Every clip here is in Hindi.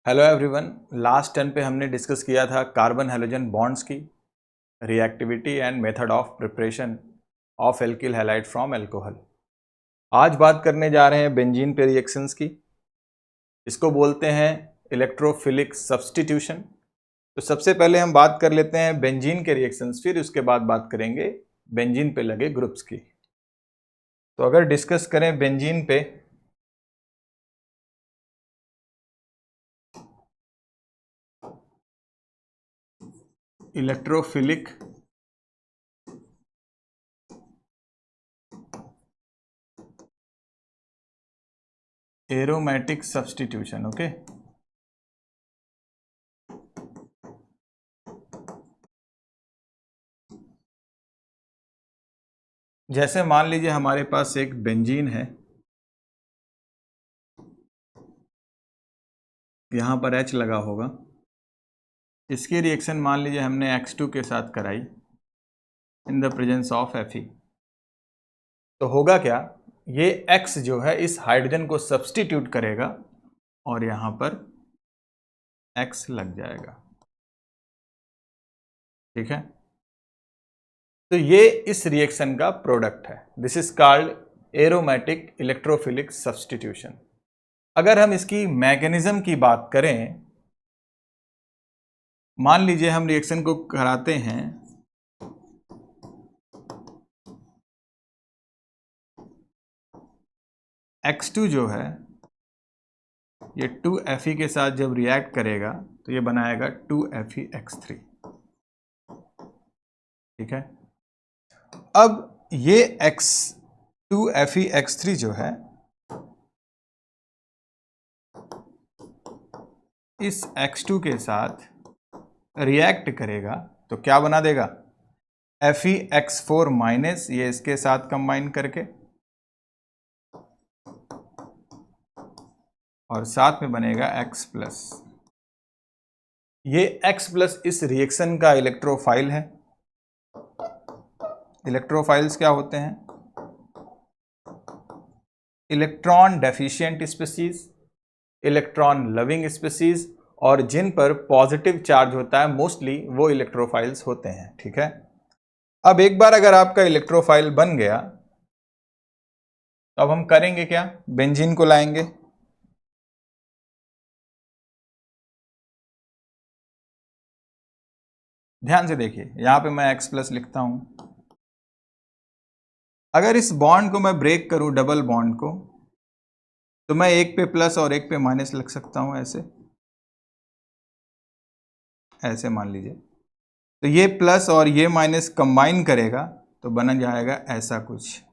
Hello everyone. लास्ट टर्न पे हमने डिस्कस किया था कार्बन हैलोजन बॉन्ड्स की reactivity and method of preparation of alkyl halide from alcohol. आज बात करने जा रहे हैं बेंजीन पे रिएक्शंस की। इसको बोलते हैं इलेक्ट्रोफिलिक सब्स्टिट्यूशन। तो सबसे पहले हम बात कर लेते हैं बेंजीन के रिएक्शंस, फिर उसके बाद बात करेंगे बेंजीन पे लगे ग्रुप्स की। तो अगर डिस्कस करें बेंजीन पे, इलेक्ट्रोफिलिक एरोमेटिक सब्स्टिट्यूशन, ओके। जैसे मान लीजिए हमारे पास एक बेंजीन है, यहाँ पर H लगा होगा। इसकी रिएक्शन मान लीजिए हमने X2 के साथ कराई in the presence of Fe। तो होगा क्या, ये X जो है इस हाइड्रोजन को सब्स्टिट्यूट करेगा और यहाँ पर X लग जाएगा, ठीक है। तो ये इस रिएक्शन का प्रोडक्ट है। This is called aromatic electrophilic substitution. अगर हम इसकी मैकेनिज्म की बात करें, मान लीजिए हम रिएक्शन को कराते हैं X2 जो है ये 2Fe के साथ जब रिएक्ट करेगा तो ये बनाएगा 2FeX3, ठीक है। अब ये X2FeX3 जो है इस X2 के साथ रिएक्ट करेगा तो क्या बना देगा, FeX4 माइनस, ये इसके साथ कंबाइन करके, और साथ में बनेगा X प्लस। ये X प्लस इस रिएक्शन का इलेक्ट्रोफाइल है। इलेक्ट्रोफाइल्स क्या होते हैं, electron deficient species, electron loving species, और जिन पर पॉजिटिव चार्ज होता है मोस्टली वो इलेक्ट्रोफाइल्स होते हैं, ठीक है। अब एक बार अगर आपका इलेक्ट्रोफाइल बन गया तो अब हम करेंगे क्या, बेंजीन को लाएंगे। ध्यान से देखिए, यहां पे मैं X प्लस लिखता हूं। अगर इस बॉन्ड को मैं ब्रेक करूं, डबल बॉन्ड को, तो मैं एक पे प्लस और एक पे माइनस लिख सकता हूं, ऐसे ऐसे मान लीजिए। तो ये प्लस और ये माइनस कंबाइन करेगा तो बन जाएगा ऐसा कुछ।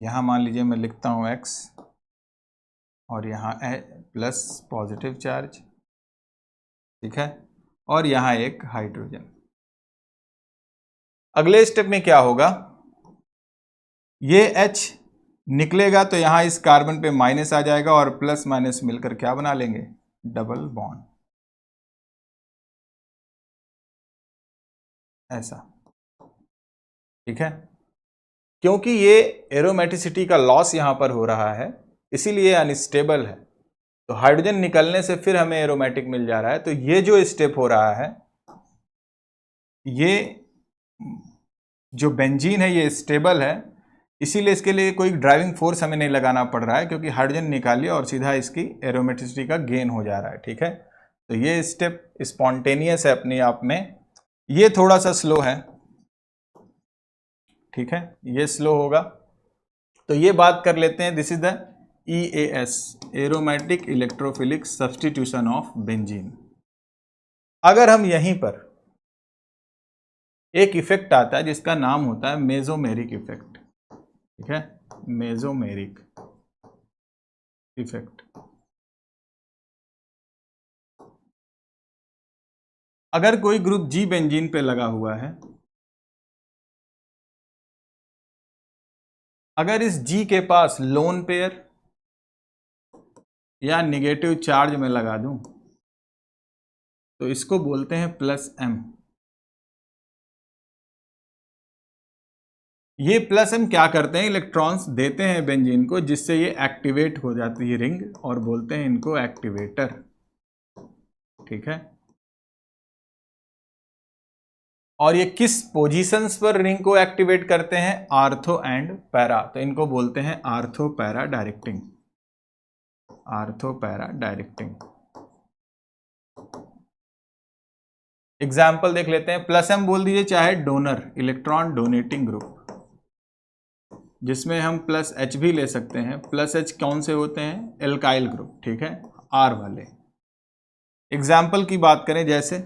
यहां मान लीजिए मैं लिखता हूं X और यहाँ प्लस पॉजिटिव चार्ज, ठीक है, और यहाँ एक हाइड्रोजन। अगले स्टेप में क्या होगा, ये H निकलेगा तो यहाँ इस कार्बन पे माइनस आ जाएगा और प्लस माइनस मिलकर क्या बना लेंगे, डबल बॉन्ड, ऐसा, ठीक है। क्योंकि ये एरोमेटिसिटी का लॉस यहां पर हो रहा है इसीलिए अनस्टेबल है, तो हाइड्रोजन निकलने से फिर हमें एरोमेटिक मिल जा रहा है। तो ये जो स्टेप हो रहा है, ये जो बेंजीन है ये स्टेबल है, इसीलिए इसके लिए कोई ड्राइविंग फोर्स हमें नहीं लगाना पड़ रहा है, क्योंकि हाइड्रोजन निकालिए और सीधा इसकी एरोमेटिसिटी का गेन हो जा रहा है, ठीक है। तो ये स्टेप स्पॉन्टेनियस है अपने आप में, ये थोड़ा सा स्लो है, ठीक है, ये स्लो होगा। तो ये बात कर लेते हैं, this is the EAS, aromatic electrophilic substitution of benzene. अगर हम यहीं पर एक इफेक्ट आता है जिसका नाम होता है मेसोमेरिक इफेक्ट, ठीक है, मेसोमेरिक इफेक्ट। अगर कोई ग्रुप G बेंजीन पे लगा हुआ है, अगर इस G के पास लोन पेयर या निगेटिव चार्ज में लगा दूं तो इसको बोलते हैं प्लस M। ये प्लस हम क्या करते हैं, इलेक्ट्रॉन्स देते हैं बेंजीन को, जिससे ये एक्टिवेट हो जाती है रिंग, और बोलते हैं इनको एक्टिवेटर। ठीक है, और ये किस पोजीशंस पर रिंग को एक्टिवेट करते हैं, आर्थो एंड पैरा, तो इनको बोलते हैं ortho para directing. Ortho para directing. Example देख लेते हैं। प्लस एम बोल दीजिए, चाहे डोनर, इलेक्ट्रॉन डोनेटिंग ग्रुप, जिसमें हम प्लस एच भी ले सकते हैं। प्लस एच कौन से होते हैं, एल्काइल ग्रुप। ठीक है, आर वाले। एग्जाम्पल की बात करें, जैसे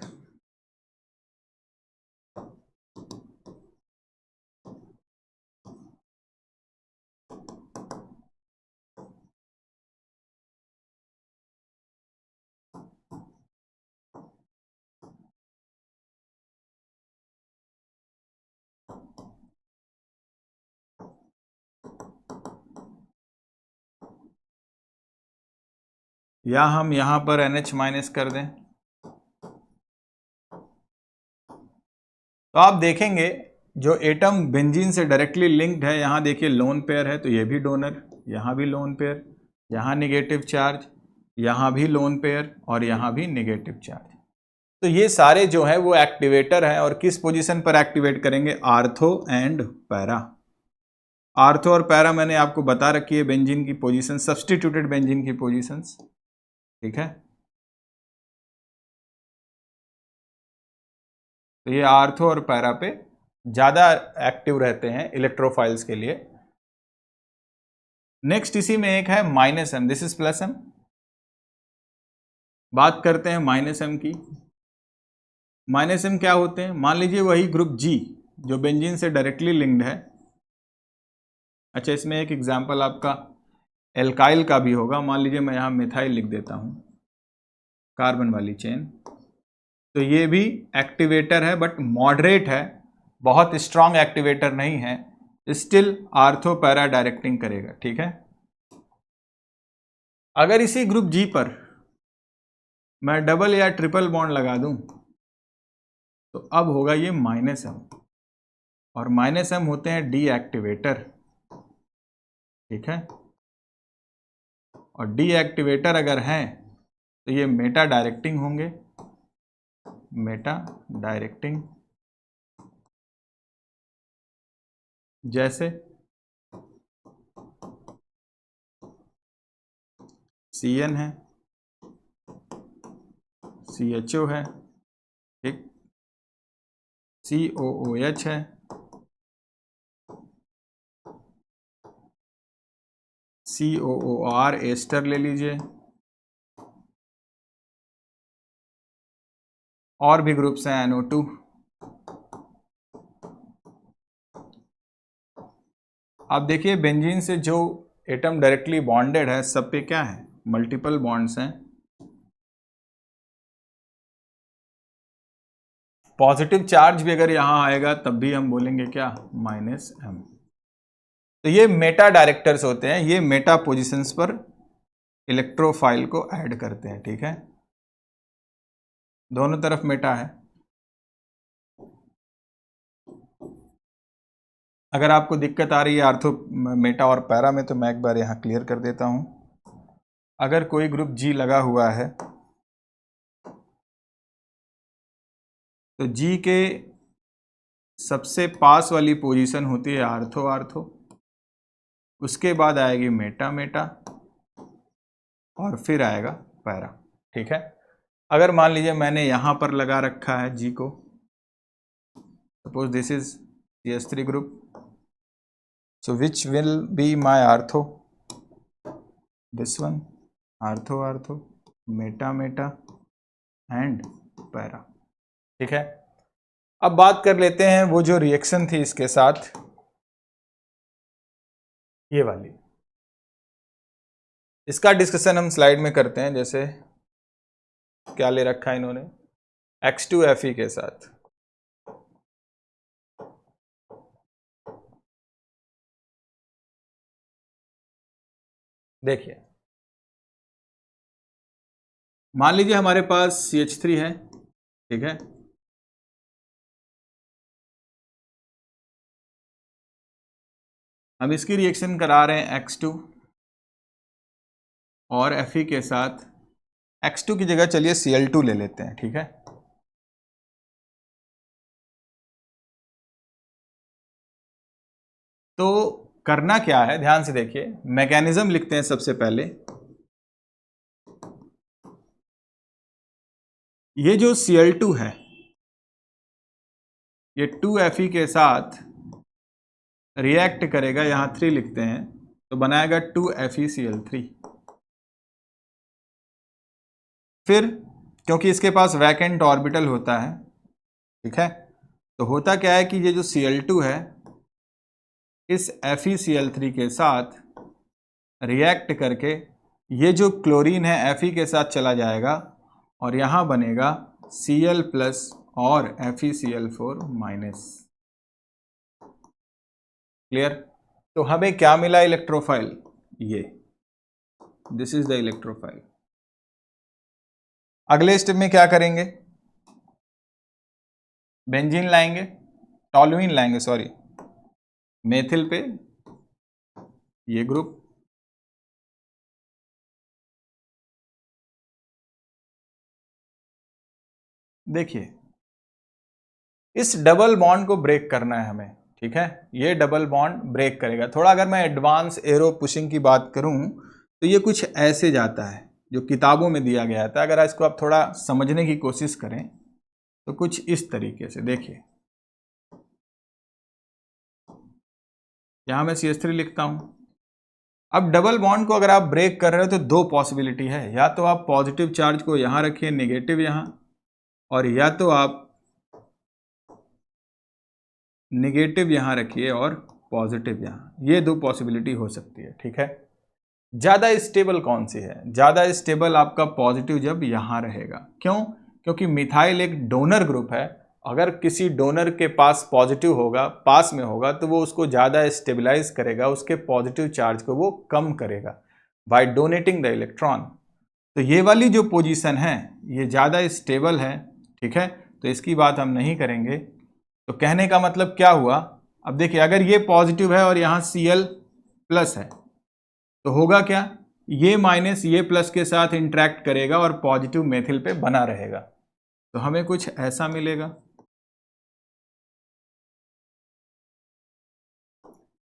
या हम यहां पर NH माइनस कर दें, तो आप देखेंगे जो एटम बेंजीन से डायरेक्टली लिंक्ड है, यहां देखिए लोन पेयर है, तो ये भी डोनर, यहां भी लोन पेयर, यहां निगेटिव चार्ज, यहां भी लोन पेयर, और यहां भी निगेटिव चार्ज। तो ये सारे जो है वो एक्टिवेटर हैं, और किस पोजीशन पर एक्टिवेट करेंगे, आर्थो एंड पैरा। आर्थो और पैरा मैंने आपको बता रखी है बेंजीन की पोजीशन, सब्स्टिट्यूटेड बेंजीन की पोजीशंस। ठीक है, तो ये आर्थो और पैरा पे ज्यादा एक्टिव रहते हैं इलेक्ट्रोफाइल्स के लिए। नेक्स्ट इसी में एक है minus M, this is plus M. बात करते हैं माइनस एम की। माइनस एम क्या होते हैं, मान लीजिए वही ग्रुप जी जो बेंजीन से डायरेक्टली लिंक्ड है। अच्छा, इसमें एक एग्जांपल आपका एल्काइल का भी होगा। मान लीजिए मैं यहाँ मिथाइल लिख देता हूँ, कार्बन वाली चेन, तो ये भी एक्टिवेटर है, बट मॉडरेट है, बहुत स्ट्रांग एक्टिवेटर नहीं है, स्टिल आर्थो पैरा डायरेक्टिंग करेगा। ठीक है, अगर इसी ग्रुप जी पर मैं डबल या ट्रिपल बॉन्ड लगा दूं, तो अब होगा ये माइनस एम, और माइनस एम होते हैं डी एक्टिवेटर। ठीक है, और डी एक्टिवेटर अगर हैं तो ये मेटा डायरेक्टिंग होंगे, मेटा डायरेक्टिंग, जैसे CN है, CHO है, ठीक, COOH है, COOR एस्टर ले लीजिए, और भी ग्रुप्स हैं, NO2। आप देखिए बेंजीन से जो एटम डायरेक्टली बॉन्डेड है, सब पे क्या है, मल्टीपल बॉन्ड्स हैं। पॉजिटिव चार्ज भी अगर यहां आएगा तब भी हम बोलेंगे क्या, माइनस एम। तो ये मेटा डायरेक्टर्स होते हैं, ये मेटा पोजीशंस पर इलेक्ट्रोफाइल को ऐड करते हैं। ठीक है, दोनों तरफ मेटा है। अगर आपको दिक्कत आ रही है आर्थो मेटा और पैरा में, तो मैं एक बार यहां क्लियर कर देता हूं। अगर कोई ग्रुप जी लगा हुआ है, तो जी के सबसे पास वाली पोजीशन होती है आर्थो आर्थो, उसके बाद आएगी मेटा मेटा, और फिर आएगा पैरा। ठीक है, अगर मान लीजिए मैंने यहां पर लगा रखा है जी को, suppose this is CH3 group, so which will be my ortho, this one, ortho ortho, Meta Meta and para. ठीक है, अब बात कर लेते हैं वो जो रिएक्शन थी इसके साथ, ये वाली, इसका डिस्कशन हम स्लाइड में करते हैं। जैसे क्या ले रखा है इन्होंने, X2Fe के साथ। देखिए, मान लीजिए हमारे पास CH3 है। ठीक है, हम इसकी रिएक्शन करा रहे हैं X2 और Fe के साथ। X2 की जगह चलिए Cl2 ले लेते हैं, ठीक है। तो करना क्या है, ध्यान से देखिए, मैकेनिज्म लिखते हैं सबसे पहले। ये जो Cl2 है ये 2Fe के साथ रिएक्ट करेगा, यहां 3 लिखते हैं, तो बनाएगा 2FeCl3। फिर क्योंकि इसके पास वैकेंट ऑर्बिटल होता है, ठीक है, तो होता क्या है कि ये जो Cl2 है इस FeCl3 के साथ रिएक्ट करके ये जो क्लोरीन है Fe के साथ चला जाएगा और यहां बनेगा Cl प्लस और FeCl4 माइनस। क्लियर? तो हमें क्या मिला इलेक्ट्रोफाइल, ये, दिस इज द इलेक्ट्रोफाइल। अगले स्टेप में क्या करेंगे, बेंजीन लाएंगे, टॉलुइन लाएंगे, सॉरी, मेथिल पे ये ग्रुप, देखिए इस डबल बॉन्ड को ब्रेक करना है हमें, ठीक है। ये डबल बॉन्ड ब्रेक करेगा। थोड़ा अगर मैं एडवांस एरो पुशिंग की बात करूं तो ये कुछ ऐसे जाता है जो किताबों में दिया गया था। अगर इसको आप थोड़ा समझने की कोशिश करें तो कुछ इस तरीके से, देखिए यहां मैं CH3 लिखता हूं। अब डबल बॉन्ड को अगर आप ब्रेक कर रहे हो तो दो पॉसिबिलिटी है, या तो आप पॉजिटिव चार्ज को यहां रखिए, नेगेटिव यहां, और या तो आप नेगेटिव यहां रखिए और पॉजिटिव यहां। ये दो पॉसिबिलिटी हो सकती है, ठीक है। ज्यादा स्टेबल कौन सी है, ज्यादा स्टेबल आपका पॉजिटिव जब यहां रहेगा। क्यों? क्योंकि मिथाइल एक डोनर ग्रुप है। अगर किसी डोनर के पास पॉजिटिव होगा, पास में होगा, तो वो उसको ज्यादा स्टेबलाइज करेगा, उसके पॉजिटिव चार्ज को वो कम करेगा बाय डोनेटिंग द इलेक्ट्रॉन। तो ये वाली जो पोजीशन है ये ज्यादा स्टेबल है, ठीक है, तो इसकी बात हम नहीं करेंगे। तो कहने का मतलब क्या हुआ, अब देखिए अगर ये पॉजिटिव है और यहां Cl प्लस है तो होगा क्या, ये माइनस ये प्लस के साथ इंटरेक्ट करेगा और पॉजिटिव मेथिल पे बना रहेगा, तो हमें कुछ ऐसा मिलेगा।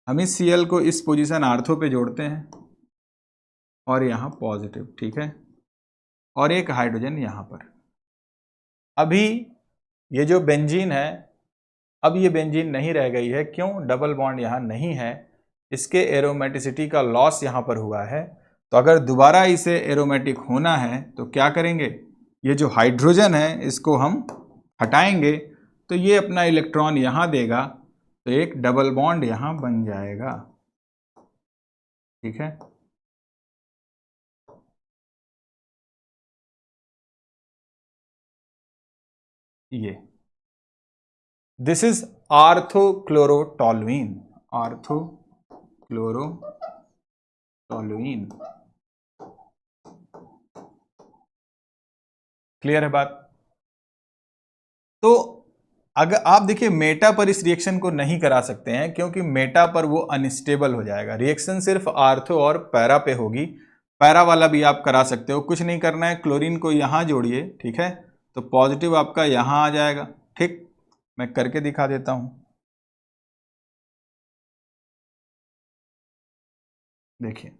हम इस Cl को इस पोजीशन आर्थो पे जोड़ते हैं और यहां पॉजिटिव, ठीक है, और एक हाइड्रोजन यहां पर। अभी ये जो बेंजीन है, अब ये बेंजीन नहीं रह गई है। क्यों? डबल बॉन्ड यहां नहीं है, इसके एरोमेटिसिटी का लॉस यहां पर हुआ है। तो अगर दोबारा इसे एरोमेटिक होना है तो क्या करेंगे, ये जो हाइड्रोजन है इसको हम हटाएंगे, तो ये अपना इलेक्ट्रॉन यहां देगा, तो एक डबल बॉन्ड यहां बन जाएगा, ठीक है। ये दिस इज आर्थोक्लोरोटोलुइन, आर्थोक्लोरोटोलुइन। क्लियर है बात? तो अगर आप देखिए मेटा पर इस रिएक्शन को नहीं करा सकते हैं, क्योंकि मेटा पर वो अनस्टेबल हो जाएगा। रिएक्शन सिर्फ आर्थो और पैरा पे होगी। पैरा वाला भी आप करा सकते हो, कुछ नहीं करना है, क्लोरीन को यहां जोड़िए, ठीक है, तो पॉजिटिव आपका यहां आ जाएगा। ठीक, मैं करके दिखा देता हूं, देखिए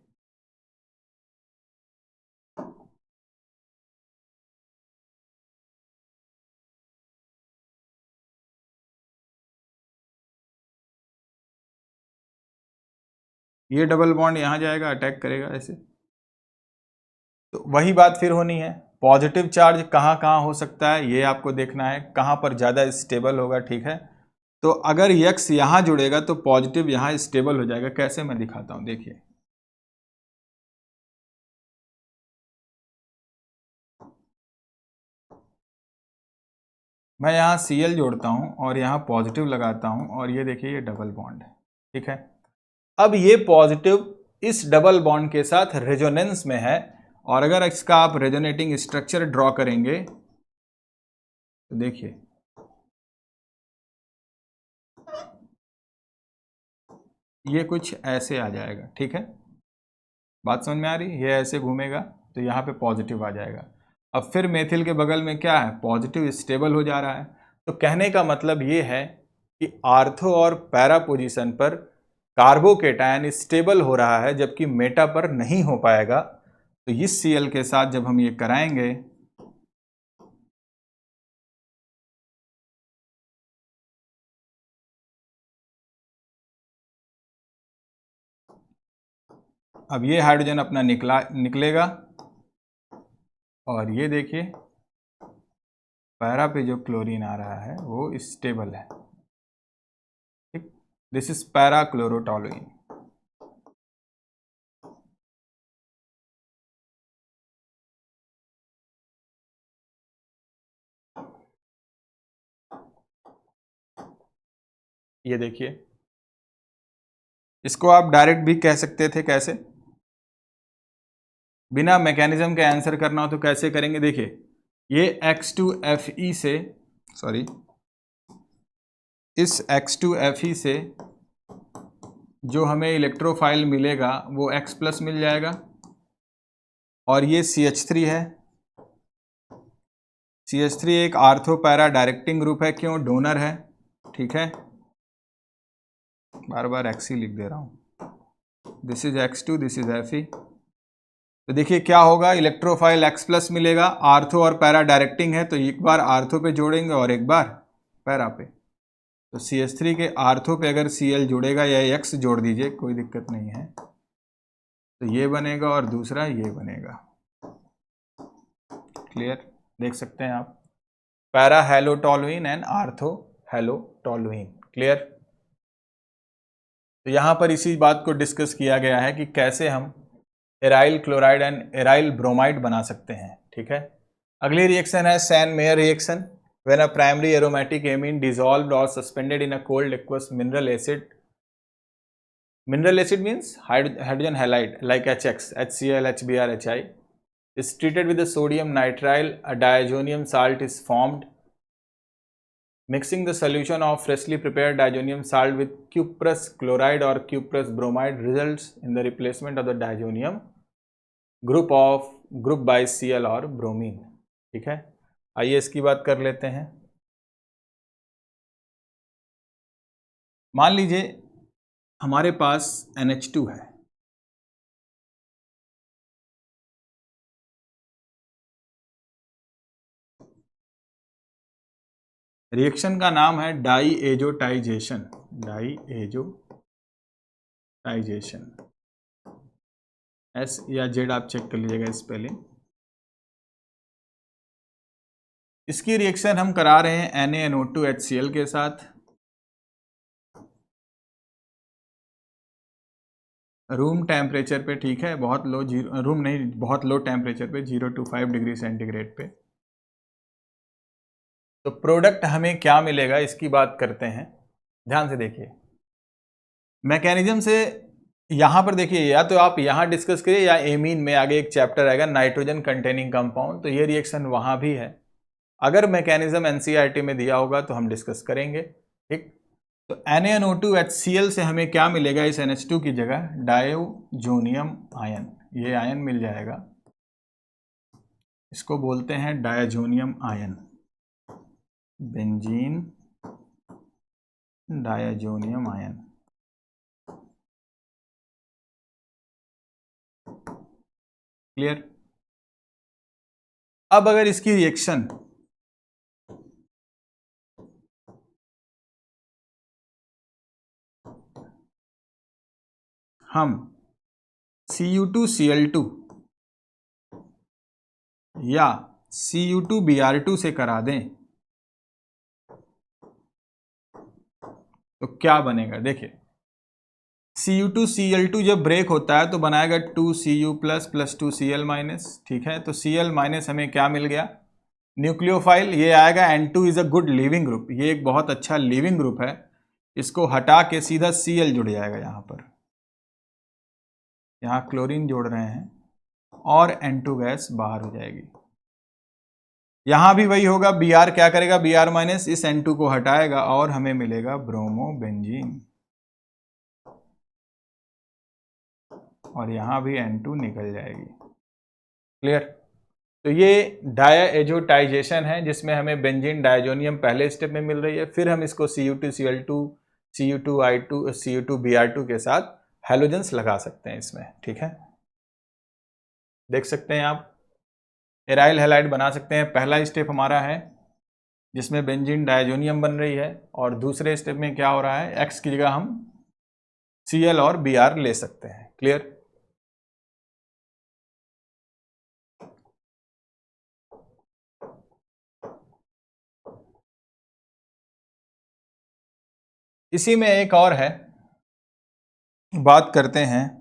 ये डबल बॉन्ड यहां जाएगा, अटैक करेगा ऐसे। तो वही बात फिर होनी है, पॉजिटिव चार्ज कहाँ कहाँ हो सकता है ये आपको देखना है, कहाँ पर ज़्यादा स्टेबल होगा, ठीक है। तो अगर यक्स यहाँ जुड़ेगा तो पॉजिटिव यहाँ स्टेबल हो जाएगा। कैसे, मैं दिखाता हूँ, देखिए मैं यहाँ Cl जोड़ता हूँ और यहाँ पॉजिटिव लगाता हूँ और ये देखिए ये डबल बॉन्ड है, ठीक है। अब ये पॉजिटिव इस डबल बॉन्ड के साथ रेजोनेंस में है, और अगर इसका आप रेजोनेटिंग स्ट्रक्चर ड्रॉ करेंगे तो देखिए ये कुछ ऐसे आ जाएगा, ठीक है, बात समझ में आ रही? ये ऐसे घूमेगा तो यहाँ पे पॉजिटिव आ जाएगा। अब फिर मेथिल के बगल में क्या है, पॉजिटिव स्टेबल हो जा रहा है। तो कहने का मतलब ये है कि आर्थो और पैरा पोजीशन पर कार्बोकेटायन स्टेबल हो रहा है, जबकि मेटा पर नहीं हो पाएगा। तो इस Cl के साथ जब हम ये कराएंगे अब ये हाइड्रोजन अपना निकलेगा और ये देखिए पैरा पे जो क्लोरीन आ रहा है वो स्टेबल है, ठीक। This is para chlorotoluene. ये देखिए, इसको आप डायरेक्ट भी कह सकते थे। कैसे? बिना मैकेनिज्म के आंसर करना हो तो कैसे करेंगे? देखिए, ये X2Fe से, सॉरी, इस X2Fe से जो हमें इलेक्ट्रोफाइल मिलेगा वो X+ मिल जाएगा, और ये CH3 है। CH3 एक आर्थो पैरा डायरेक्टिंग ग्रुप है, क्यों? डोनर है, ठीक है, बार बार X ही लिख दे रहा हूं। This is X2, this is Fe। तो देखिए क्या होगा, इलेक्ट्रोफाइल X+ मिलेगा, आर्थो और पैरा डायरेक्टिंग है, तो एक बार आर्थो पे जोड़ेंगे और एक बार पैरा पे। तो CH3 के आर्थो पे अगर Cl जुड़ेगा या X जोड़ दीजिए, कोई दिक्कत नहीं है, तो ये बनेगा और दूसरा ये बनेगा। क्लियर? देख सकते हैं आप, पैरा हेलोटोलुइन एंड आर्थो हेलोटोलुइन। क्लियर? तो यहां पर इसी बात को डिस्कस किया गया है कि कैसे हम aryl chloride and aryl bromide बना सकते हैं, ठीक है। अगली रिएक्शन है Sandmeyer reaction. When a primary aromatic amine dissolved or suspended in a cold aqueous mineral acid means hydrogen halide like HX, HCl, HBr, HI is treated with the sodium nitrile, a diazonium salt is formed. Mixing the solution of freshly prepared diazonium salt with cuprous chloride or cuprous bromide results in the replacement of the diazonium group by Cl और bromine, ठीक है। आइए इसकी बात कर लेते हैं। मान लीजिए हमारे पास NH2 है, रिएक्शन का नाम है डाईएजोटाइजेशन। डाईएजोटाइजेशन, S या Z आप चेक कर लीजिएगा स्पेलिंग। इसकी रिएक्शन हम करा रहे हैं NaNO2HCl के साथ। रूम टेम्परेचर पे, ठीक है, बहुत लो, रूम नहीं, बहुत लो टेम्परेचर पे, 0 to 5 डिग्री सेंटीग्रेड पे। तो प्रोडक्ट हमें क्या मिलेगा इसकी बात करते हैं, ध्यान से देखिए। मैकेनिज्म से यहां पर देखिए, या तो आप यहां डिस्कस करिए या एमीन में आगे एक चैप्टर आएगा नाइट्रोजन कंटेनिंग कंपाउंड, तो ये रिएक्शन वहां भी है। अगर मैकेनिज्म एनसीईआरटी में दिया होगा तो हम डिस्कस करेंगे, ठीक। तो NaNO2HCl से हमें क्या मिलेगा, इस NH2 की जगह डायोजोनियम आयन, ये आयन मिल जाएगा, इसको बोलते हैं diazonium ion, benzene diazonium ion. Clear? अब अगर इसकी रिएक्शन हम Cu2Cl2 या Cu2Br2 से करा दें तो क्या बनेगा? देखिए, Cu2Cl2 जब ब्रेक होता है तो बनाएगा 2Cu प्लस 2Cl-, ठीक है। तो Cl- हमें क्या मिल गया, न्यूक्लियोफाइल, ये आएगा N2 is a good leaving group, ये एक बहुत अच्छा लिविंग ग्रुप है। इसको हटा के सीधा Cl जुड़ जाएगा, यहाँ पर, यहाँ क्लोरीन जोड़ रहे हैं और N2 गैस बाहर हो जाएगी। यहां भी वही होगा, Br क्या करेगा, Br- इस N2 को हटाएगा और हमें मिलेगा ब्रोमोबेंजीन। और यहाँ भी N2 निकल जाएगी। क्लियर? तो ये डायएजोटाइजेशन है जिसमें हमें बेंजीन डायजोनियम पहले स्टेप में मिल रही है, फिर हम इसको Cu2Cl2 Cu2I2 Cu2Br2 के साथ हैलोजेंस लगा सकते हैं इसमें। ठीक है, देख सकते हैं आप एराइल हैलाइड बना सकते हैं। पहला स्टेप हमारा है जिसमें बेंजीन डायजोनियम बन रही है, और दूसरे स्टेप में क्या हो रहा है, X की जगह हम Cl और Br ले सकते हैं। क्लियर? इसी में एक और है, बात करते हैं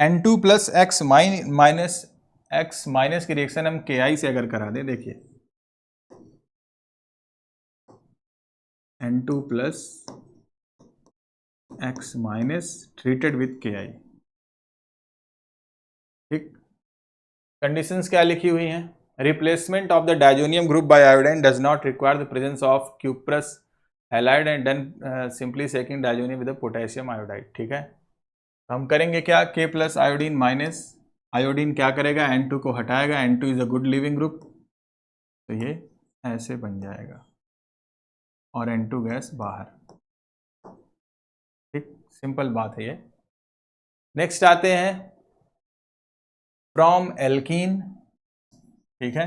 N2 प्लस एक्स माइनस की रिएक्शन हम Ki से अगर करा दें, देखिए N2 plus X minus treated with Ki। ठीक, कंडीशंस क्या लिखी हुई हैं? Replacement of the diazonium group by iodine does not require the presence of cuprous halide and then simply shaking diazonium with potassium iodide. ठीक है, हम करेंगे क्या, K plus iodine minus iodine क्या करेगा, N2 को हटाएगा, N2 is a good leaving group, तो ये ऐसे बन जाएगा और N2 गैस बाहर। ठीक, सिंपल बात है ये। नेक्स्ट आते हैं फ्रॉम एल्कीन। ठीक है,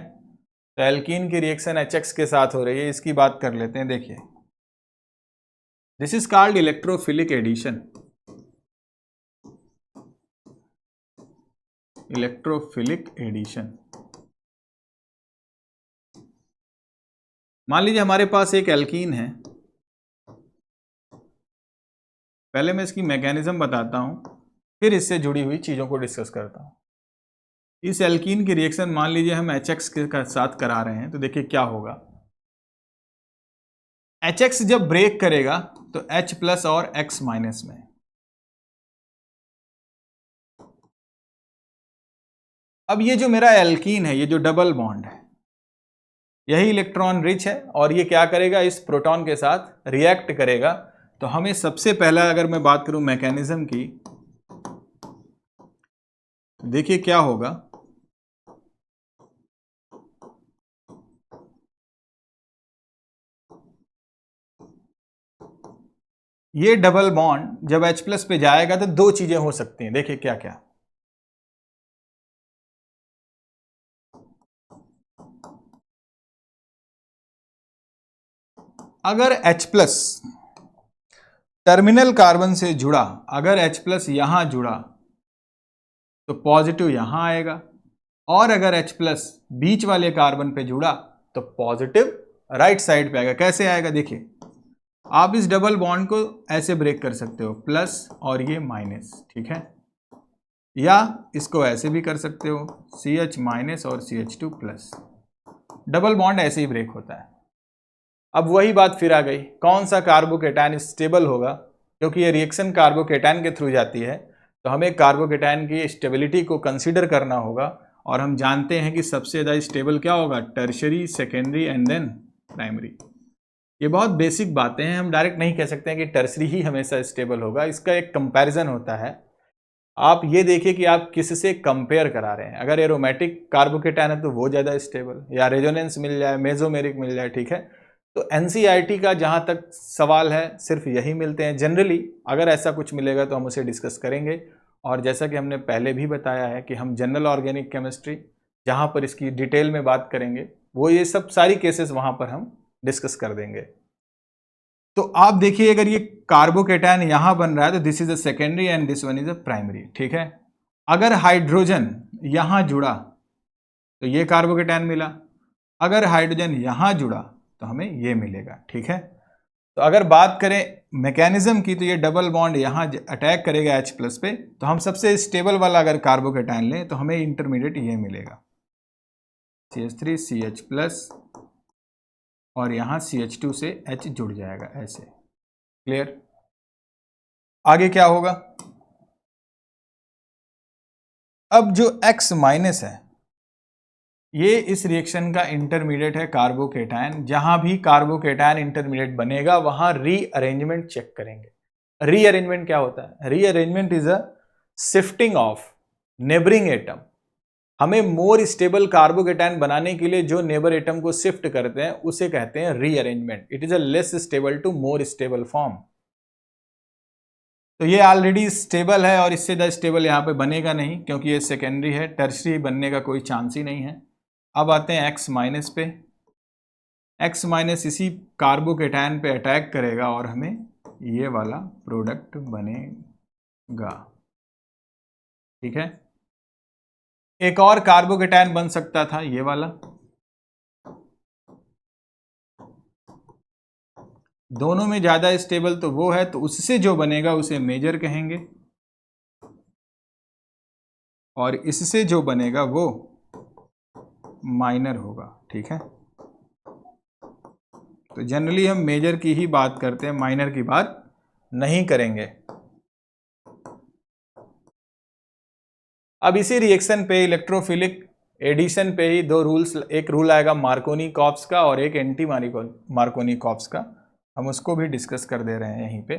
तो एल्कीन की रिएक्शन HX के साथ हो रही है, इसकी बात कर लेते हैं। देखिए, this is called electrophilic addition. Electrophilic addition, मान लीजिए हमारे पास एक एल्कीन है। पहले मैं इसकी मैकेनिज्म बताता हूं, फिर इससे जुड़ी हुई चीजों को डिस्कस करता हूं। इस एल्कीन की रिएक्शन मान लीजिए हम HX के साथ करा रहे हैं, तो देखिए क्या होगा। HX जब ब्रेक करेगा तो H प्लस और X माइनस में, अब ये जो मेरा एल्कीन है, ये जो डबल बॉन्ड है, यही इलेक्ट्रॉन रिच है और ये क्या करेगा, इस प्रोटॉन के साथ रिएक्ट करेगा। तो हमें सबसे पहला अगर मैं बात करूं मैकेनिज्म की, देखिए क्या होगा। ये डबल बॉन्ड जब H प्लस पे जाएगा तो दो चीजें हो सकती हैं, देखिए क्या क्या। अगर H प्लस टर्मिनल कार्बन से जुड़ा, अगर H प्लस यहां जुड़ा तो पॉजिटिव यहां आएगा, और अगर H प्लस बीच वाले कार्बन पे जुड़ा तो पॉजिटिव राइट साइड पे आएगा। कैसे आएगा, देखिए आप इस डबल बॉन्ड को ऐसे ब्रेक कर सकते हो, प्लस और ये माइनस। ठीक है, या इसको ऐसे भी कर सकते हो, CH माइनस और CH2 प्लस। डबल बॉन्ड ऐसे ही ब्रेक होता है। अब वही बात फिर आ गई, कौन सा कार्बोकेटायन स्टेबल होगा, क्योंकि ये रिएक्शन कार्बोकेटायन के थ्रू जाती है, तो हमें कार्बोकेटायन की स्टेबिलिटी को कंसीडर करना होगा। और हम जानते हैं कि सबसे ज़्यादा स्टेबल क्या होगा, tertiary, secondary and then primary. ये बहुत बेसिक बातें हैं, हम डायरेक्ट नहीं कह सकते हैं कि टर्शरी ही हमेशा स्टेबल होगा, इसका एक कंपैरिजन होता है। आप ये देखिए कि आप किससे कंपेयर करा रहे हैं। अगर एरोमेटिक कार्बोकेटायन है तो वो ज़्यादा स्टेबल, या रेजोनेंस मिल जाए, मेजोमेरिक मिल जाए। ठीक है, तो NCERT का जहाँ तक सवाल है सिर्फ यही मिलते हैं। जनरली अगर ऐसा कुछ मिलेगा तो हम उसे डिस्कस करेंगे। और जैसा कि हमने पहले भी बताया है कि हम जनरल ऑर्गेनिक केमिस्ट्री जहाँ पर इसकी डिटेल में बात करेंगे, वो ये सब सारी केसेस वहाँ पर हम डिस्कस कर देंगे। तो आप देखिए, अगर ये कार्बोकेटायन यहां बन रहा है तो this is a secondary and this one is a primary. ठीक है, अगर हाइड्रोजन यहां जुड़ा तो ये कार्बोकेटायन मिला, अगर हाइड्रोजन यहां जुड़ा तो हमें ये मिलेगा। ठीक है, तो अगर बात करें मैकेनिज्म की, तो ये डबल बॉन्ड यहां अटैक करेगा H प्लस पे, तो हम सबसे स्टेबल वाला अगर कार्बोकेटायन लें तो हमें इंटरमीडिएट ये मिलेगा, CH3 CH प्लस, और यहां CH2 से H जुड़ जाएगा ऐसे। क्लियर? आगे क्या होगा, अब जो X माइनस है ये इस रिएक्शन का इंटरमीडिएट है कार्बोकेटायन। जहां भी कार्बोकेटायन इंटरमीडिएट बनेगा वहां रीअरेंजमेंट चेक करेंगे। रीअरेंजमेंट क्या होता है? Rearrangement is a shifting of neighbouring atom. हमें मोर स्टेबल कार्बोकेटायन बनाने के लिए जो नेबर एटम को शिफ्ट करते हैं उसे कहते हैं rearrangement. It is a less stable to more stable form. तो ये ऑलरेडी स्टेबल है और इससे ज़्यादा स्टेबल यहाँ पे बनेगा नहीं क्योंकि ये सेकेंडरी है, टर्शरी बनने का कोई चांस ही नहीं है। अब आते हैं X माइनस पे। X माइनस इसी कार्बोकेटायन पे अटैक करेगा और हमें ये वाला प्रोडक्ट बनेगा। ठीक है, एक और कार्बोकेटायन बन सकता था ये वाला। दोनों में ज्यादा स्टेबल तो वो है, तो उससे जो बनेगा उसे मेजर कहेंगे और इससे जो बनेगा वो माइनर होगा। ठीक है, तो जनरली हम मेजर की ही बात करते हैं, माइनर की बात नहीं करेंगे। अब इसी रिएक्शन पे इलेक्ट्रोफिलिक एडिशन पे ही दो रूल्स, एक रूल आएगा मार्कोनी-कॉप्स का और एक एंटी मार्कोनी-कॉप्स का। हम उसको भी डिस्कस कर दे रहे हैं यहीं पे।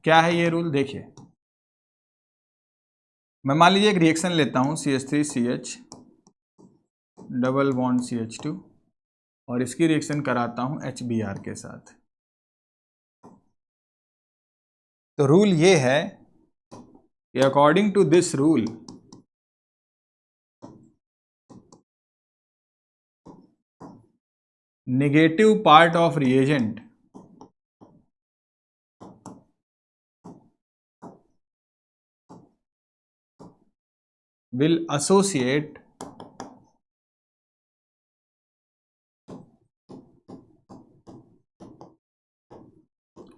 क्या है ये रूल? देखिए, मैं मान लीजिए एक रिएक्शन लेता हूं CH3CH डबल बॉन्ड CH2 और इसकी रिएक्शन कराता हूं HBr के साथ। तो रूल ये है कि according to this rule negative part of reagent will associate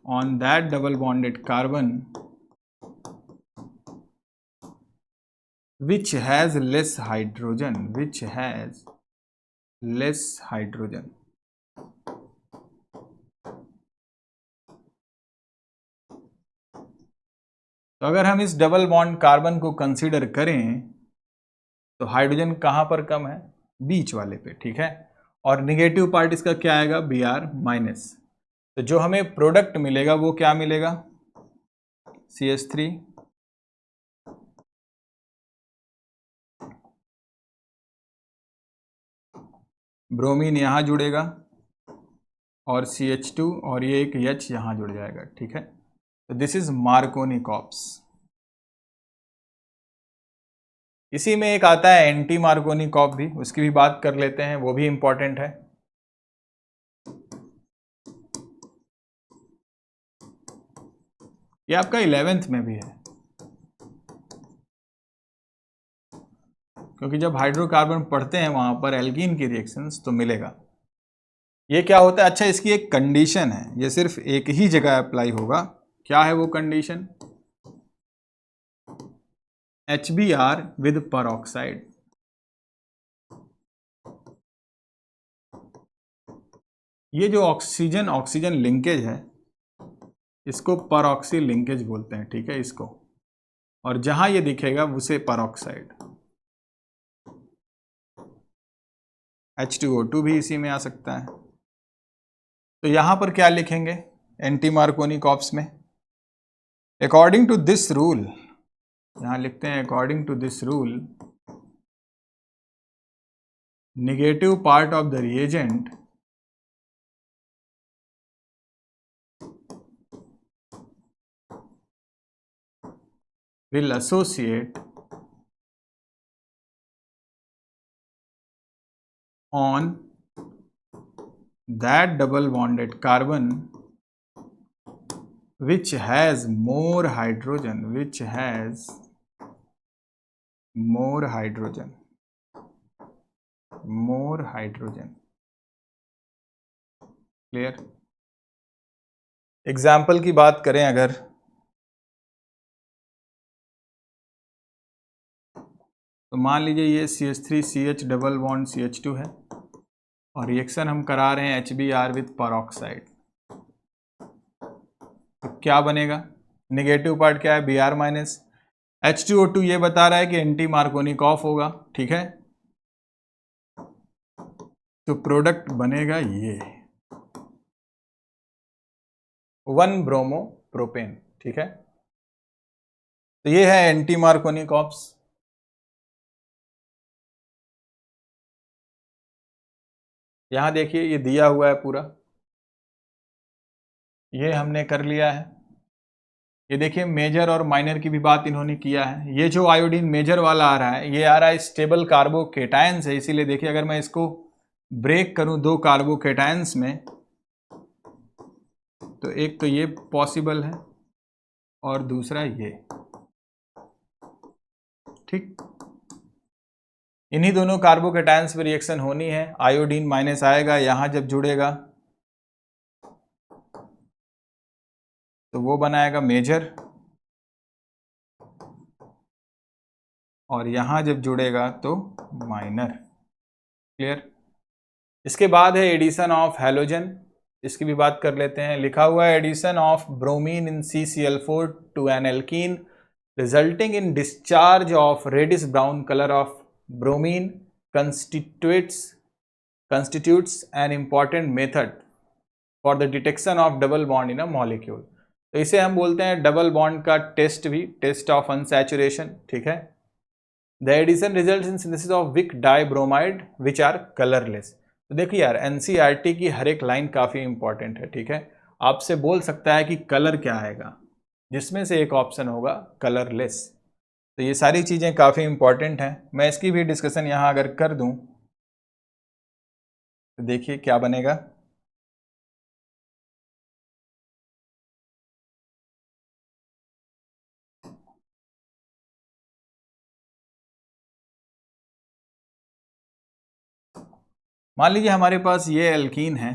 on that double bonded carbon which has less hydrogen, which has less hydrogen. तो अगर हम इस डबल बॉन्ड कार्बन को कंसीडर करें तो हाइड्रोजन कहां पर कम है? बीच वाले पे। ठीक है, और निगेटिव पार्ट इसका क्या आएगा? Br minus. तो जो हमें प्रोडक्ट मिलेगा वो क्या मिलेगा? CH3 ब्रोमीन यहां जुड़ेगा और CH2 और ये एक H यहां जुड़ जाएगा। ठीक है, तो दिस इज मार्कोनी-कॉप्स। इसी में एक आता है एंटी मार्कोनी-कॉप भी, उसकी भी बात कर लेते हैं, वो भी इंपॉर्टेंट है। ये आपका 11th में भी है, क्योंकि जब हाइड्रोकार्बन पढ़ते हैं वहां पर एल्कीन की रिएक्शंस तो मिलेगा। ये क्या होता है? अच्छा, इसकी एक कंडीशन है, ये सिर्फ एक ही जगह अप्लाई होगा। क्या है वो कंडीशन? HBr with peroxide. ये जो ऑक्सीजन ऑक्सीजन लिंकेज है इसको परऑक्सी लिंकेज बोलते हैं। ठीक है, इसको, और जहां ये दिखेगा उसे परऑक्साइड। H2O2 भी इसी में आ सकता है। तो यहां पर क्या लिखेंगे एंटी मार्कोनी-कॉप्स में? अकॉर्डिंग टू दिस रूल, यहां लिखते हैं according to this rule negative part of the reagent will associate on that double bonded carbon which has more hydrogen, which has more hydrogen, more hydrogen. Clear? Example की बात करें अगर, तो मान लीजिए ये CH3CH डबल बॉन्ड CH2 है और रिएक्शन हम करा रहे हैं HBr विथ परऑक्साइड। तो क्या बनेगा, नेगेटिव पार्ट क्या है, Br माइनस H2O2 ये बता रहा है कि एंटी मार्कोनिकॉफ होगा, ठीक है। तो प्रोडक्ट बनेगा ये 1 ब्रोमो प्रोपेन, ठीक है। तो ये है एंटी मार्कोनिकॉफ्स। यहां देखिए ये दिया हुआ है पूरा, ये हमने कर लिया है। ये देखिए मेजर और माइनर की भी बात इन्होंने किया है। ये जो आयोडीन मेजर वाला आ रहा है, ये आ रहा है स्टेबल कार्बोकेटायंस है, इसीलिए देखिए अगर मैं इसको ब्रेक करूं दो कार्बोकेटायंस में, तो एक तो ये पॉसिबल है और दूसरा ये, ठीक। इन्हीं दोनों कार्बोकेटायंस पे रिएक्शन होनी है। आयोडीन माइनस आएगा, यहां जब जुड़ेगा तो वो बनाएगा मेजर, और यहां जब जुड़ेगा तो माइनर। क्लियर। इसके बाद है एडिशन ऑफ हैलोजन, इसकी भी बात कर लेते हैं। लिखा हुआ है addition of bromine in CCl4 to an alkene resulting in discharge of reddish brown colour of bromine constitutes an important method for the detection of double bond in a molecule। तो इसे हम बोलते हैं डबल बॉन्ड का टेस्ट भी, टेस्ट ऑफ अनसैचुरेशन, ठीक है। The addition results in synthesis of vic dibromide which are colourless. तो देखिए यार NCERT की हर एक लाइन काफ़ी इंपॉर्टेंट है, ठीक है। आपसे बोल सकता है कि कलर क्या आएगा, जिसमें से एक ऑप्शन होगा कलरलेस। तो ये सारी चीज़ें काफ़ी इंपॉर्टेंट हैं। मैं इसकी भी डिस्कशन यहाँ अगर कर दूँ तो देखिए क्या बनेगा। मान लीजिए हमारे पास ये एल्कीन है,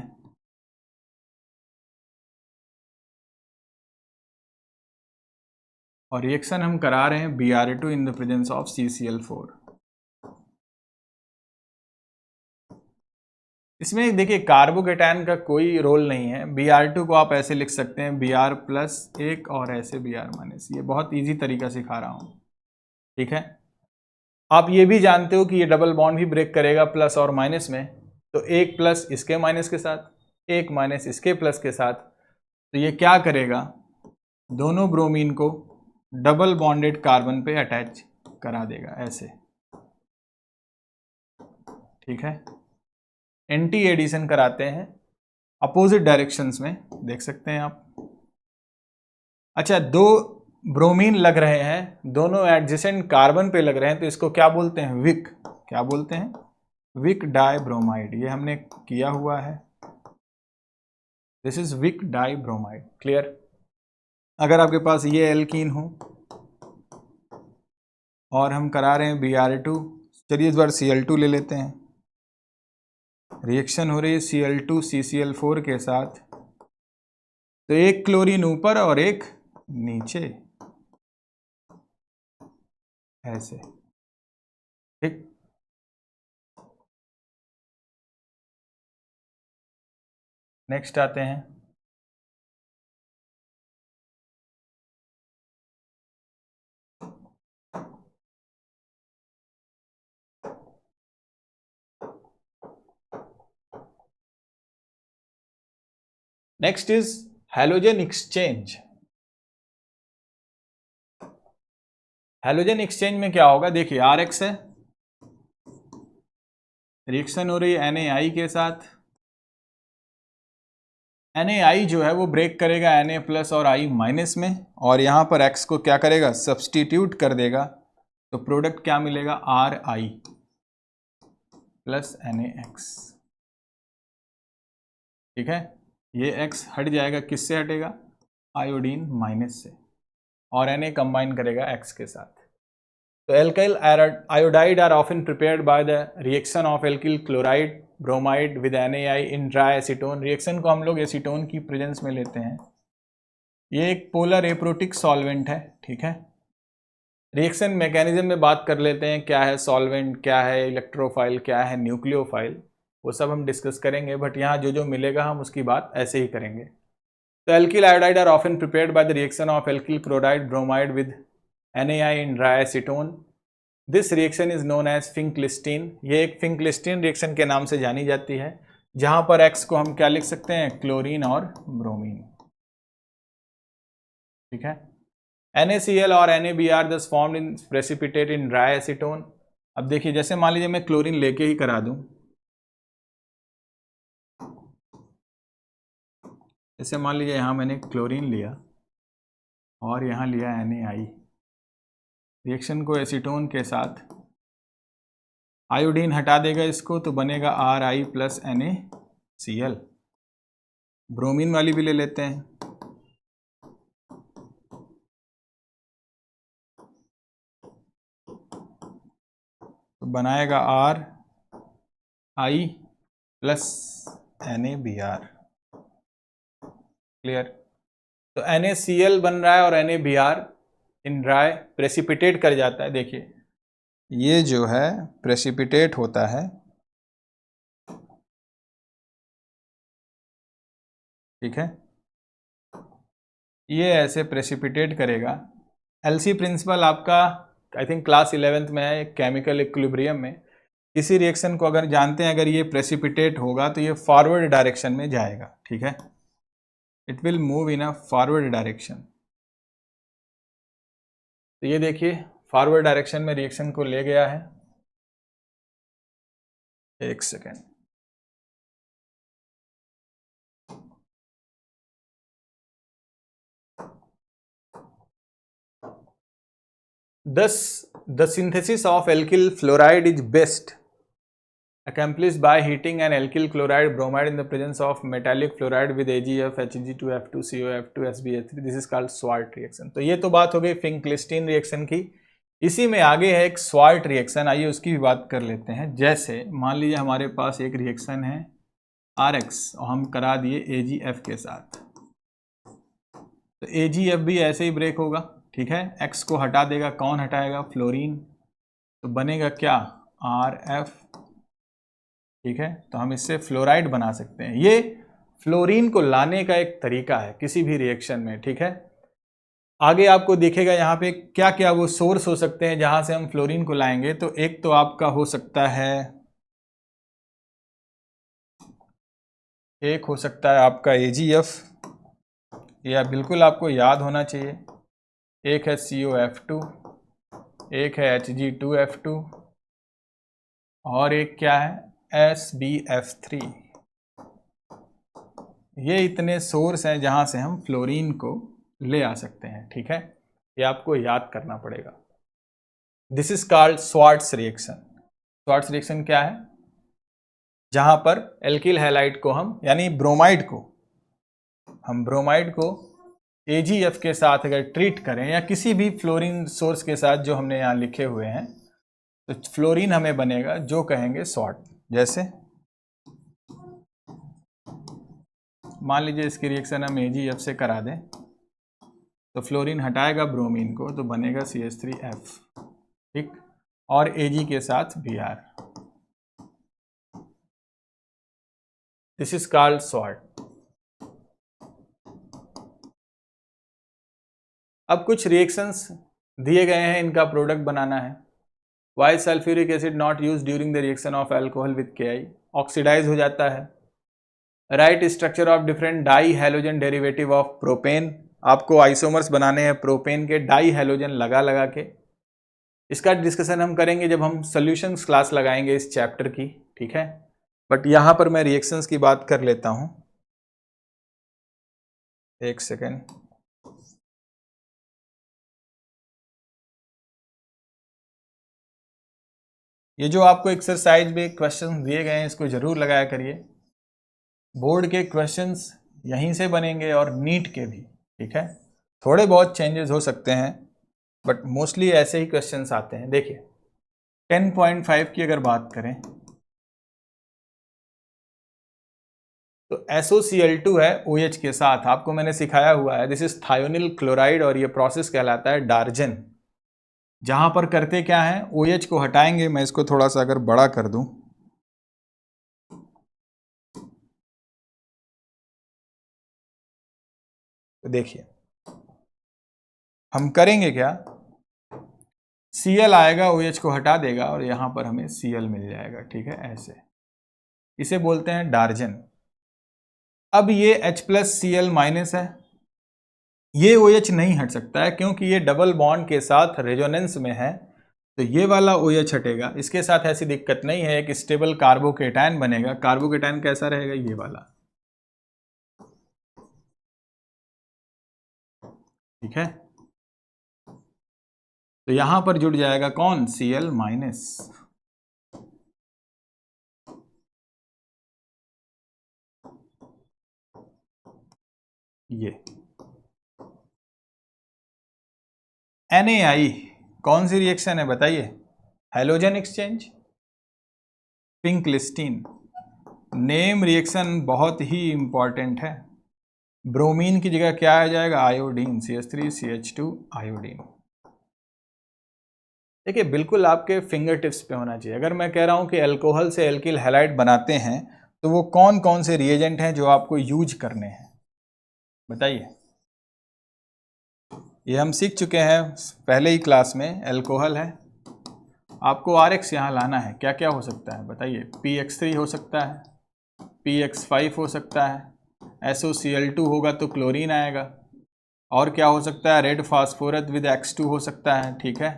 और रिएक्शन हम करा रहे हैं Br2 in the presence of CCl4। इसमें देखिए कार्बोकेटायन का कोई रोल नहीं है। Br2 को आप ऐसे लिख सकते हैं Br प्लस एक और ऐसे Br माइनस। ये बहुत इजी तरीका सिखा रहा हूं, ठीक है। आप ये भी जानते हो कि ये डबल बॉन्ड भी ब्रेक करेगा प्लस और माइनस में, तो एक प्लस इसके माइनस के साथ, एक माइनस इसके प्लस के साथ, तो ये क्या करेगा, दोनों ब्रोमीन को डबल बॉन्डेड कार्बन पे अटैच करा देगा ऐसे, ठीक है। एंटी एडिशन कराते हैं अपोजिट डायरेक्शंस में, देख सकते हैं आप। अच्छा, दो ब्रोमीन लग रहे हैं, दोनों एडजेसेंट कार्बन पे लग रहे हैं, तो इसको क्या बोलते हैं, विक। क्या बोलते हैं, विक डाइब्रोमाइड। ये हमने किया हुआ है, this is vic dibromide. Clear. अगर आपके पास ये एल्कीन हो और हम करा रहे हैं Br2, चलिए इस बार Cl2 ले लेते हैं। रिएक्शन हो रही है Cl2 CCl4 के साथ, तो एक क्लोरीन ऊपर और एक नीचे ऐसे, ठीक। नेक्स्ट आते हैं, next is halogen exchange. Halogen exchange में क्या होगा, देखिए RX है, रिएक्शन हो रही है NaI के साथ। NaI जो है वो ब्रेक करेगा Na प्लस और I माइनस में, और यहां पर X को क्या करेगा, सब्सटीट्यूट कर देगा, तो प्रोडक्ट क्या मिलेगा, Ri प्लस NaX, ठीक है। ये X हट जाएगा, किससे हटेगा, आयोडीन माइनस से, और Na कंबाइन करेगा X के साथ। तो alkyl iodide are often prepared by the reaction of alkyl chloride bromide with NaI in dry acetone. Reaction को हम लोग एसीटोन की प्रेजेंस में लेते हैं। ये एक पोलर एप्रोटिक सॉल्वेंट है, ठीक है। रिएक्शन मैकेनिज्म में बात कर लेते हैं, क्या है सॉल्वेंट, क्या है इलेक्ट्रोफाइल, क्या है न्यूक्लियोफाइल, वो सब हम डिस्कस करेंगे, बट यहाँ जो जो मिलेगा हम उसकी बात ऐसे ही करेंगे। तो alkyl iodide are often prepared by the reaction of alkyl chloride bromide with NaI in dry acetone. This reaction is known as Finkelstein. ये एक Finkelstein रिएक्शन के नाम से जानी जाती है, जहां पर X को हम क्या लिख सकते हैं, क्लोरीन और ब्रोमीन, ठीक है। NaCl और NaBr thus formed in precipitate in dry acetone. अब देखिए, जैसे मान लीजिए मैं क्लोरीन लेके ही करा दूं, जैसे मान लीजिए यहां मैंने क्लोरीन लिया और यहां लिया NaI, रिएक्शन को एसीटोन के साथ, आयोडीन हटा देगा इसको तो बनेगा Ri प्लस NaCl। ब्रोमीन वाली भी ले लेते हैं, तो बनाएगा Ri प्लस NaBr। क्लियर। तो NaCl बन रहा है और NaBr इन ड्राई प्रेसिपिटेट कर जाता है। देखिए ये जो है प्रेसिपिटेट होता है, ठीक है, ये ऐसे प्रेसिपिटेट करेगा। एलसी प्रिंसिपल आपका आई थिंक क्लास 11th में है, केमिकल इक्विलिब्रियम में। किसी रिएक्शन को अगर जानते हैं, अगर ये प्रेसिपिटेट होगा तो ये फॉरवर्ड डायरेक्शन में जाएगा, ठीक है, it will move in a forward direction. तो ये देखिए फॉरवर्ड डायरेक्शन में रिएक्शन को ले गया है। एक second, thus the synthesis of alkyl fluoride is best accomplished by heating an alkyl chloride bromide in the presence of metallic fluoride with AgF, Hg2F2, COF2, SbH3. This is called Swart reaction. तो ये तो बात हो गई फिंकलिस्टीन रिएक्शन की। इसी में आगे है एक स्वार्ट रिएक्शन, आइए उसकी भी बात कर लेते हैं। जैसे मान लीजिए हमारे पास एक रिएक्शन है RX और हम करा दिए AgF के साथ, तो AgF भी ऐसे ही ब्रेक होगा, ठीक है। X को हटा देगा, कौन हटाएगा, फ्लोरीन, तो बनेगा क्या, RF, ठीक है। तो हम इससे फ्लोराइड बना सकते हैं। ये फ्लोरीन को लाने का एक तरीका है किसी भी रिएक्शन में, ठीक है। आगे आपको दिखेगा यहाँ पे क्या क्या वो सोर्स हो सकते हैं जहां से हम फ्लोरीन को लाएंगे। तो एक तो आपका हो सकता है, एक हो सकता है आपका AgF, या बिल्कुल आपको याद होना चाहिए, एक है COF2, एक है Hg2F2 और एक क्या है SbF3। ये इतने सोर्स हैं जहां से हम फ्लोरीन को ले आ सकते हैं, ठीक है। ये आपको याद करना पड़ेगा। This is called Swarts reaction. Swarts reaction क्या है, जहां पर एल्किल हैलाइड को हम, यानी ब्रोमाइड को, हम ब्रोमाइड को AgF के साथ अगर ट्रीट करें या किसी भी फ्लोरीन सोर्स के साथ जो हमने यहाँ लिखे हुए हैं, तो फ्लोरीन हमें बनेगा जो कहेंगे स्वार्ट। जैसे मान लीजिए इसकी रिएक्शन हम AgF से करा दें, तो फ्लोरीन हटाएगा ब्रोमीन को तो बनेगा CH3F, ठीक, और Ag के साथ Br। This is called sword. अब कुछ रिएक्शंस दिए गए हैं, इनका प्रोडक्ट बनाना है। Why sulphuric acid not use during the reaction of alcohol with KI, oxidize हो जाता है। Write structure of different dihalogen derivative of propane, आपको आइसोमर्स बनाने हैं प्रोपेन के, डाई हैलोजन लगा लगा के। इसका डिस्कशन हम करेंगे जब हम सॉल्यूशंस क्लास लगाएंगे इस चैप्टर की, ठीक है। बट यहां पर मैं रिएक्शंस की बात कर लेता हूं, एक सेकेंड। ये जो आपको एक्सरसाइज में क्वेश्चन दिए गए हैं इसको जरूर लगाया करिए। बोर्ड के क्वेश्चंस यहीं से बनेंगे और नीट के भी, ठीक है। थोड़े बहुत चेंजेस हो सकते हैं बट मोस्टली ऐसे ही क्वेश्चंस आते हैं। देखिए 10.5 की अगर बात करें तो SOCl2 है OH के साथ, आपको मैंने सिखाया हुआ है, दिस इज थायोनिल क्लोराइड और ये प्रोसेस कहलाता है डार्जन। जहां पर करते क्या है, OH को हटाएंगे, मैं इसको थोड़ा सा अगर बड़ा कर दूं, तो देखिए हम करेंगे क्या, Cl आएगा, OH को हटा देगा और यहां पर हमें Cl मिल जाएगा, ठीक है, ऐसे। इसे बोलते हैं डार्जन। अब ये H+Cl- है, ये OH नहीं हट सकता है क्योंकि ये डबल बॉन्ड के साथ रेजोनेंस में है, तो ये वाला OH हटेगा। इसके साथ ऐसी दिक्कत नहीं है, एक स्टेबल कार्बोकेटायन बनेगा। कार्बोकेटायन कैसा रहेगा, ये वाला, ठीक है। तो यहां पर जुड़ जाएगा कौन, Cl-। ये NaI कौन सी रिएक्शन है बताइए, हैलोजन एक्सचेंज, पिंकलिस्टीन। नेम रिएक्शन बहुत ही इंपॉर्टेंट है। ब्रोमीन की जगह क्या आ जाएगा, आयोडीन, CH3CH2 आयोडीन। देखिए बिल्कुल आपके फिंगर टिप्स पे होना चाहिए। अगर मैं कह रहा हूं कि अल्कोहल से एल्किल हैलाइड बनाते हैं तो वो कौन कौन से रिएजेंट हैं जो आपको यूज करने हैं, बताइए। ये हम सीख चुके हैं पहले ही क्लास में। अल्कोहल है, आपको RX यहाँ लाना है। क्या क्या हो सकता है बताइए, PX3 हो सकता है, PX5 हो सकता है, SOCl2 होगा तो क्लोरीन आएगा, और क्या हो सकता है, रेड फास्फोरस विद X2 हो सकता है, ठीक है,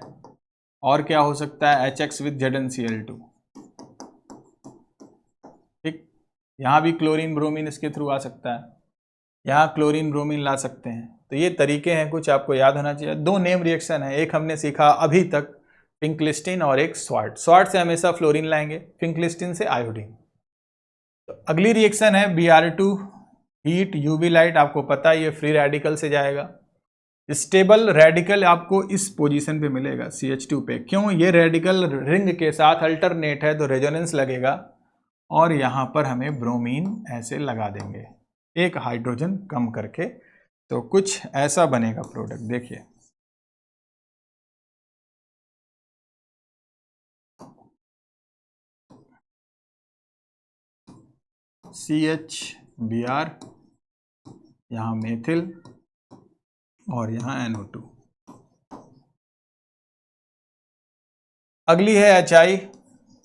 और क्या हो सकता है, HX विद ZnCl2, ठीक। यहाँ भी क्लोरीन ब्रोमीन इसके थ्रू आ सकता है, यहाँ क्लोरीन ब्रोमीन ला सकते हैं। तो ये तरीके हैं कुछ, आपको याद होना चाहिए। दो नेम रिएक्शन है, एक हमने सीखा अभी तक पिंकलिस्टीन और एक स्वार्ट। स्वार्ट से हमेशा फ्लोरीन लाएंगे, पिंकलिस्टीन से आयोडीन। तो अगली रिएक्शन है Br2 हीट यूवी लाइट। आपको पता है ये फ्री रेडिकल से जाएगा। स्टेबल रेडिकल आपको इस पोजीशन पे मिलेगा CH2 पे, क्यों, ये रेडिकल रिंग के साथ अल्टरनेट है तो रेजोनेंस लगेगा, और यहां पर हमें ब्रोमीन ऐसे लगा देंगे एक हाइड्रोजन कम करके, तो कुछ ऐसा बनेगा प्रोडक्ट। देखिए CHBr, यहां मेथिल और यहां NO2। अगली है HI,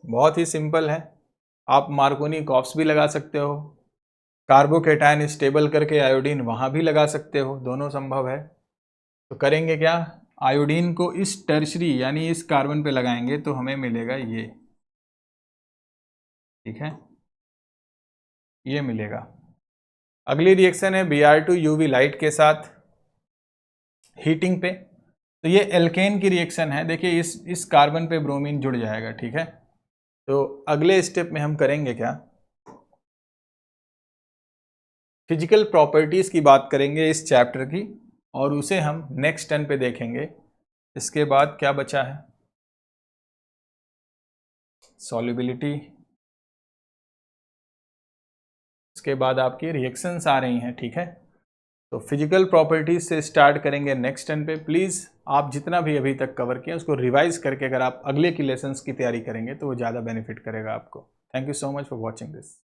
बहुत ही सिंपल है। आप मार्कोनी कॉप्स भी लगा सकते हो, कार्बोकेटायन स्टेबल करके आयोडीन वहां भी लगा सकते हो, दोनों संभव है। तो करेंगे क्या, आयोडीन को इस टर्शरी यानी इस कार्बन पे लगाएंगे तो हमें मिलेगा ये, ठीक है, ये मिलेगा। अगली रिएक्शन है Br2 यूवी लाइट के साथ हीटिंग पे। तो ये एल्केन की रिएक्शन है। देखिए इस कार्बन पे ब्रोमीन जुड़ जाएगा, ठीक है। तो अगले स्टेप में हम करेंगे क्या, फिजिकल प्रॉपर्टीज की बात करेंगे इस चैप्टर की, और उसे हम नेक्स्ट टर्न पे देखेंगे। इसके बाद क्या बचा है, सॉल्युबिलिटी, इसके बाद आपकी रिएक्शंस आ रही हैं, ठीक है। तो फिजिकल प्रॉपर्टीज से स्टार्ट करेंगे नेक्स्ट टर्न पे। प्लीज़ आप जितना भी अभी तक कवर किया उसको रिवाइज करके अगर आप अगले की लेसन्स की तैयारी करेंगे तो वो ज़्यादा बेनिफिट करेगा आपको। Thank you so much for watching this.